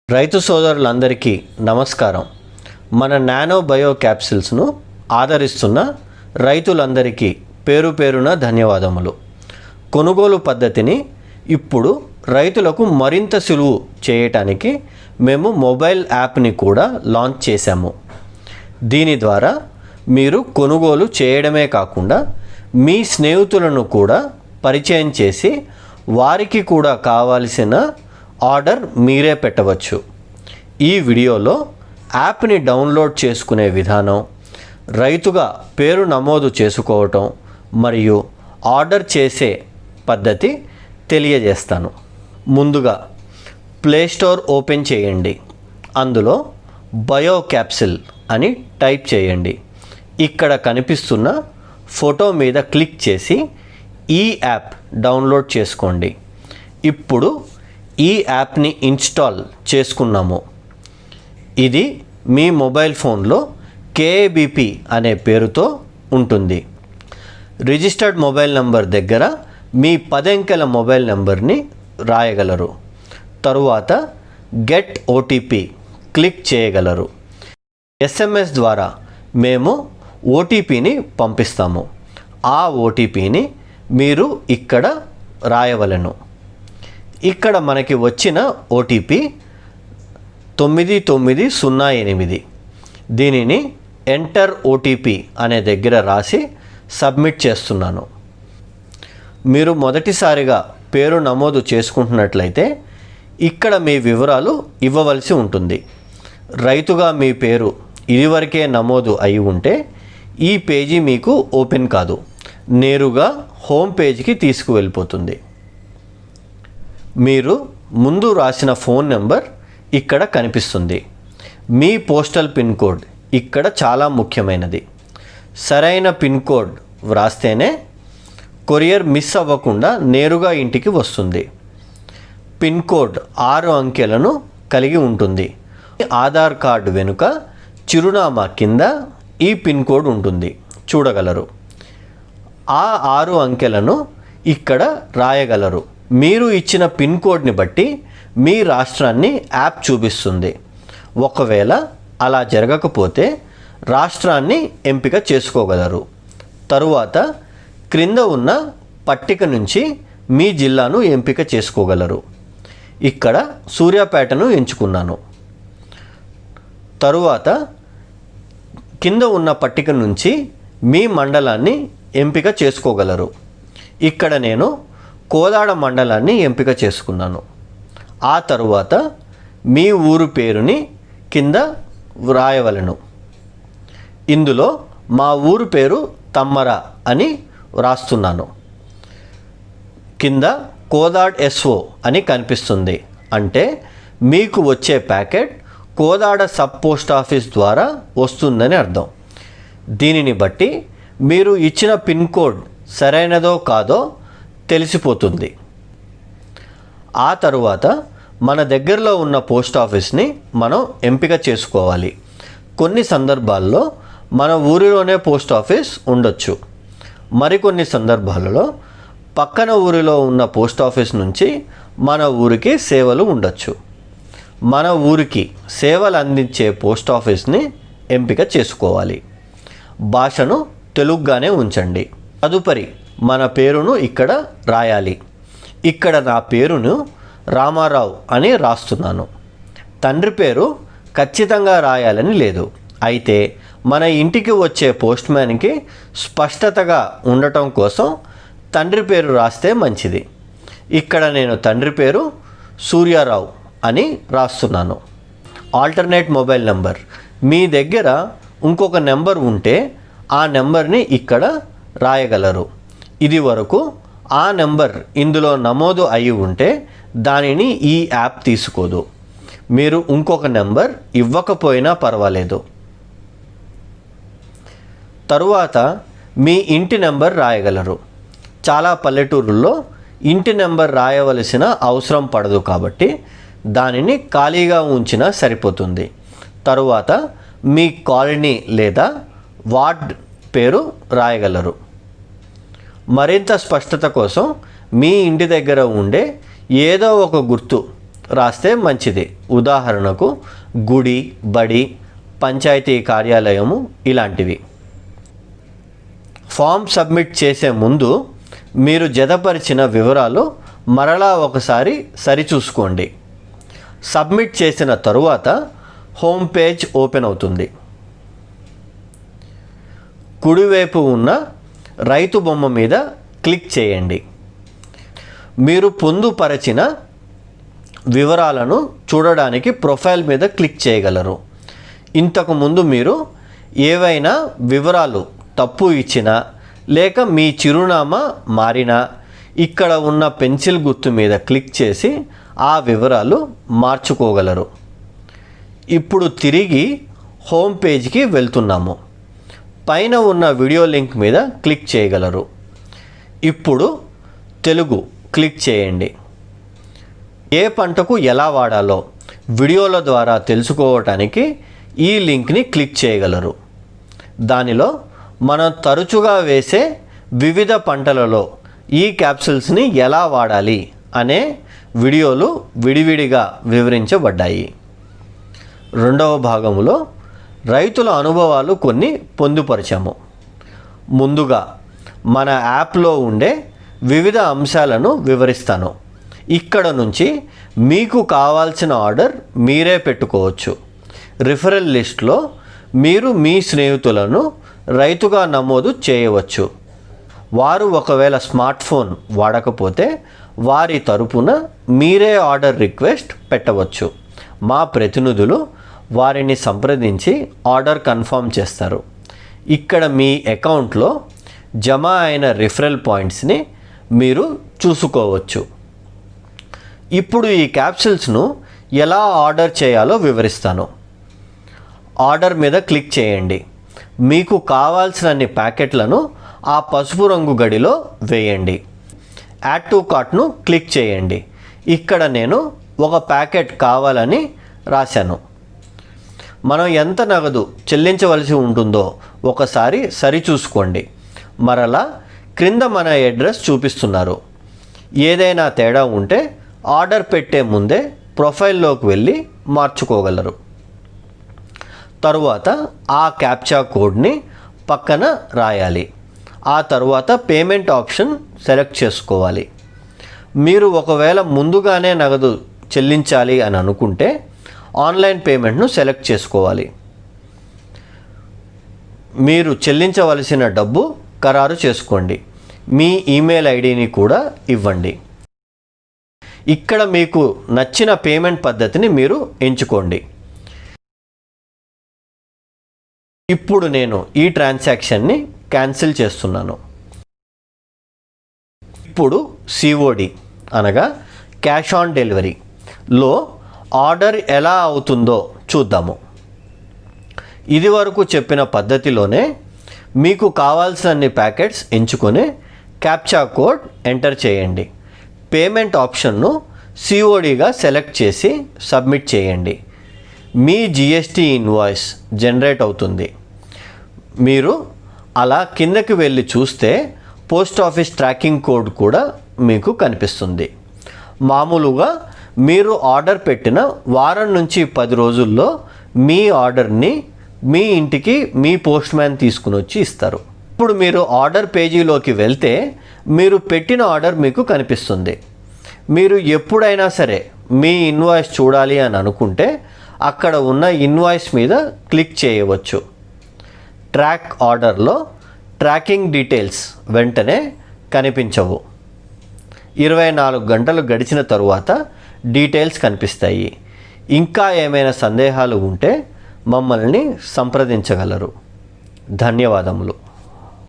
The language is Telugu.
రైతు సోదరులందరికీ నమస్కారం. మన నానో బయో క్యాప్సిల్స్ను ఆదరిస్తున్న రైతులందరికీ పేరు పేరున ధన్యవాదములు. కొనుగోలు పద్ధతిని ఇప్పుడు రైతులకు మరింత సులువు చేయటానికి మేము మొబైల్ యాప్ని కూడా లాంచ్ చేశాము. దీని ద్వారా మీరు కొనుగోలు చేయడమే కాకుండా మీ స్నేహితులను కూడా పరిచయం చేసి వారికి కూడా కావాల్సిన ఆర్డర్ మీరే పెట్టవచ్చు. ఈ వీడియోలో యాప్ని డౌన్లోడ్ చేసుకునే విధానం, రైతుగా పేరు నమోదు చేసుకోవటం మరియు ఆర్డర్ చేసే పద్ధతి తెలియజేస్తాను. ముందుగా ప్లేస్టోర్ ఓపెన్ చేయండి. అందులో బయో క్యాప్సిల్ అని టైప్ చేయండి. ఇక్కడ కనిపిస్తున్న ఫోటో మీద క్లిక్ చేసి ఈ యాప్ డౌన్లోడ్ చేసుకోండి. ఇప్పుడు ఈ యాప్ని ఇన్స్టాల్ చేసుకున్నాము. ఇది మీ మొబైల్ ఫోన్లో కేఏబిపి అనే పేరుతో ఉంటుంది. రిజిస్టర్డ్ మొబైల్ నంబర్ దగ్గర మీ 10 అంకెల మొబైల్ నెంబర్ని రాయగలరు. తరువాత గెట్ ఓటీపీ క్లిక్ చేయగలరు. SMS ద్వారా మేము ఓటీపీని పంపిస్తాము. ఆ ఓటీపీని మీరు ఇక్కడ రాయవలెను. ఇక్కడ మనకి వచ్చిన ఓటీపీ 9908. దీనిని ఎంటర్ ఓటీపీ అనే దగ్గర రాసి సబ్మిట్ చేస్తున్నాను. మీరు మొదటిసారిగా పేరు నమోదు చేసుకుంటున్నట్లయితే ఇక్కడ మీ వివరాలు ఇవ్వవలసి ఉంటుంది. రైతుగా మీ పేరు ఇదివరకే నమోదు అయి ఉంటే ఈ పేజీ మీకు ఓపెన్ కాదు, నేరుగా హోమ్ పేజీకి తీసుకువెళ్ళిపోతుంది. మీరు ముందు రాసిన ఫోన్ నెంబర్ ఇక్కడ కనిపిస్తుంది. మీ పోస్టల్ పిన్ కోడ్ ఇక్కడ చాలా ముఖ్యమైనది. సరైన పిన్ కోడ్ వ్రాస్తేనే కొరియర్ మిస్ అవ్వకుండా నేరుగా ఇంటికి వస్తుంది. పిన్ కోడ్ 6 అంకెలను కలిగి ఉంటుంది. ఆధార్ కార్డు వెనుక చిరునామా కింద ఈ పిన్ కోడ్ ఉంటుంది, చూడగలరు. ఆ 6 అంకెలను ఇక్కడ రాయగలరు. మీరు ఇచ్చిన పిన్ కోడ్ని బట్టి మీ రాష్ట్రాన్ని యాప్ చూపిస్తుంది. ఒకవేళ అలా జరగకపోతే రాష్ట్రాన్ని ఎంపిక చేసుకోగలరు. తరువాత క్రింద ఉన్న పట్టిక నుంచి మీ జిల్లాను ఎంపిక చేసుకోగలరు. ఇక్కడ సూర్యాపేటను ఎంచుకున్నాను. తరువాత కింద ఉన్న పట్టిక నుంచి మీ మండలాన్ని ఎంపిక చేసుకోగలరు. ఇక్కడ నేను కోదాడ మండలాన్ని ఎంపిక చేసుకున్నాను. ఆ తరువాత మీ ఊరు పేరుని కింద వ్రాయవలెను. ఇందులో మా ఊరు పేరు తమ్మర అని వ్రాస్తున్నాను. కింద కోదాడ్ SO అని కనిపిస్తుంది. అంటే మీకు వచ్చే packet Kodad sub post office ద్వారా వస్తుందని అర్థం. దీనిని బట్టి మీరు ఇచ్చిన పిన్ కోడ్ సరైనదో కాదో తెలిసిపోతుంది. ఆ తరువాత మన దగ్గరలో ఉన్న పోస్ట్ ఆఫీస్ని మనం ఎంపిక చేసుకోవాలి. కొన్ని సందర్భాల్లో మన ఊరిలోనే పోస్ట్ ఆఫీస్ ఉండొచ్చు. మరికొన్ని సందర్భాలలో పక్కన ఊరిలో ఉన్న పోస్ట్ ఆఫీస్ నుంచి మన ఊరికి సేవలు ఉండొచ్చు. మన ఊరికి సేవలు అందించే పోస్ట్ ఆఫీస్ని ఎంపిక చేసుకోవాలి. భాషను తెలుగుగానే ఉంచండి. తదుపరి మన పేరును ఇక్కడ రాయాలి. ఇక్కడ నా పేరును రామారావు అని రాస్తున్నాను. తండ్రి పేరు ఖచ్చితంగా రాయాలని లేదు. అయితే మన ఇంటికి వచ్చే పోస్ట్ మ్యాన్కి స్పష్టతగా ఉండటం కోసం తండ్రి పేరు రాస్తే మంచిది. ఇక్కడ నేను తండ్రి పేరు సూర్యారావు అని రాస్తున్నాను. ఆల్టర్నేట్ మొబైల్ నెంబర్, మీ దగ్గర ఇంకొక నెంబర్ ఉంటే ఆ నెంబర్ని ఇక్కడ రాయగలరు. ఇది వరకు ఆ నెంబర్ ఇందులో నమోదు అయి ఉంటే దానిని ఈ యాప్ తీసుకోదు. మీరు ఇంకొక నెంబర్ ఇవ్వకపోయినా పర్వాలేదు. తరువాత మీ ఇంటి నెంబర్ రాయగలరు. చాలా పల్లెటూరుల్లో ఇంటి నెంబర్ రాయవలసిన అవసరం పడదు కాబట్టి దానిని ఖాళీగా ఉంచినా సరిపోతుంది. తరువాత మీ కాలనీ లేదా వార్డ్ పేరు రాయగలరు. మరింత స్పష్టత కోసం మీ ఇంటి దగ్గర ఉండే ఏదో ఒక గుర్తు రాస్తే మంచిది. ఉదాహరణకు గుడి, బడి, పంచాయతీ కార్యాలయము ఇలాంటివి. ఫామ్ సబ్మిట్ చేసే ముందు మీరు జతపరిచిన వివరాలు మరలా ఒకసారి సరిచూసుకోండి. సబ్మిట్ చేసిన తరువాత హోమ్ పేజ్ ఓపెన్ అవుతుంది. కుడివైపు ఉన్న రైతు బొమ్మ మీద క్లిక్ చేయండి. మీరు పొందుపరచిన వివరాలను చూడడానికి ప్రొఫైల్ మీద క్లిక్ చేయగలరు. ఇంతకుముందు మీరు ఏవైనా వివరాలు తప్పు ఇచ్చినా లేక మీ చిరునామా మారినా ఇక్కడ ఉన్న పెన్సిల్ గుర్తు మీద క్లిక్ చేసి ఆ వివరాలు మార్చుకోగలరు. ఇప్పుడు తిరిగి హోమ్ పేజ్కి వెళ్తున్నాము. పైన ఉన్న వీడియో లింక్ మీద క్లిక్ చేయగలరు. ఇప్పుడు తెలుగు క్లిక్ చేయండి. ఏ పంటకు ఎలా వాడాలో వీడియోల ద్వారా తెలుసుకోవటానికి ఈ లింక్ని క్లిక్ చేయగలరు. దానిలో మనం తరచుగా వేసే వివిధ పంటలలో ఈ క్యాప్సూల్స్ని ఎలా వాడాలి అనే వీడియోలు విడివిడిగా వివరించబడ్డాయి. రెండవ భాగంలో రైతుల అనుభవాలు కొన్ని పొందుపరిచాము. ముందుగా మన యాప్లో ఉండే వివిధ అంశాలను వివరిస్తాను. ఇక్కడ నుంచి మీకు కావాల్సిన ఆర్డర్ మీరే పెట్టుకోవచ్చు. రిఫరల్ లిస్ట్లో మీరు మీ స్నేహితులను రైతుగా నమోదు చేయవచ్చు. వారు ఒకవేళ స్మార్ట్ ఫోన్ వాడకపోతే వారి తరపున మీరే ఆర్డర్ రిక్వెస్ట్ పెట్టవచ్చు. మా ప్రతినిధులు వారిని సంప్రదించి ఆర్డర్ కన్ఫర్మ్ చేస్తారు. ఇక్కడ మీ అకౌంట్లో జమ అయిన రిఫరల్ పాయింట్స్ని మీరు చూసుకోవచ్చు. ఇప్పుడు ఈ క్యాప్సూల్స్ను ఎలా ఆర్డర్ చేయాలో వివరిస్తాను. ఆర్డర్ మీద క్లిక్ చేయండి. మీకు కావాల్సినన్ని ప్యాకెట్లను ఆ పసుపు రంగు గడిలో వేయండి. యాడ్ టు కార్ట్ను క్లిక్ చేయండి. ఇక్కడ నేను ఒక ప్యాకెట్ కావాలని రాశాను. మనం ఎంత నగదు చెల్లించవలసి ఉంటుందో ఒకసారి సరిచూసుకోండి. మరలా క్రింద మన అడ్రస్ చూపిస్తున్నారు. ఏదైనా తేడా ఉంటే ఆర్డర్ పెట్టే ముందే ప్రొఫైల్లోకి వెళ్ళి మార్చుకోగలరు. తరువాత ఆ క్యాప్చా కోడ్ని పక్కన రాయాలి. ఆ తరువాత పేమెంట్ ఆప్షన్ సెలెక్ట్ చేసుకోవాలి. మీరు ఒకవేళ ముందుగానే నగదు చెల్లించాలి అని అనుకుంటే ఆన్లైన్ పేమెంట్ను సెలెక్ట్ చేసుకోవాలి. మీరు చెల్లించవలసిన డబ్బు ఖరారు చేసుకోండి. మీ ఈమెయిల్ ఐడిని కూడా ఇవ్వండి. ఇక్కడ మీకు నచ్చిన పేమెంట్ పద్ధతిని మీరు ఎంచుకోండి. ఇప్పుడు నేను ఈ ట్రాన్సాక్షన్ని క్యాన్సిల్ చేస్తున్నాను. ఇప్పుడు COD అనగా క్యాష్ ఆన్ డెలివరీలో ఆర్డర్ ఎలా అవుతుందో చూద్దాము. ఇదివరకు చెప్పిన పద్ధతిలోనే మీకు కావాల్సినన్ని ప్యాకెట్స్ ఎంచుకొని క్యాప్చా కోడ్ ఎంటర్ చేయండి. పేమెంట్ ఆప్షన్ను CODగా సెలెక్ట్ చేసి సబ్మిట్ చేయండి. మీ GST ఇన్వాయిస్ జనరేట్ అవుతుంది. మీరు అలా కిందకి వెళ్ళి చూస్తే పోస్ట్ ఆఫీస్ ట్రాకింగ్ కోడ్ కూడా మీకు కనిపిస్తుంది. మామూలుగా మీరు ఆర్డర్ పెట్టిన వారం నుంచి 10 రోజుల్లో మీ ఆర్డర్ని మీ ఇంటికి మీ పోస్ట్ మ్యాన్ తీసుకుని వచ్చి ఇస్తారు. ఇప్పుడు మీరు ఆర్డర్ పేజీలోకి వెళ్తే మీరు పెట్టిన ఆర్డర్ మీకు కనిపిస్తుంది. మీరు ఎప్పుడైనా సరే మీ ఇన్వాయిస్ చూడాలి అని అనుకుంటే అక్కడ ఉన్న ఇన్వాయిస్ మీద క్లిక్ చేయవచ్చు. ట్రాక్ ఆర్డర్లో ట్రాకింగ్ డీటెయిల్స్ వెంటనే కనిపించవు. 24 గంటలు గడిచిన తరువాత డీటెయిల్స్ కనిపిస్తాయి. ఇంకా ఏమైనా సందేహాలు ఉంటే మమ్మల్ని సంప్రదించగలరు. ధన్యవాదములు.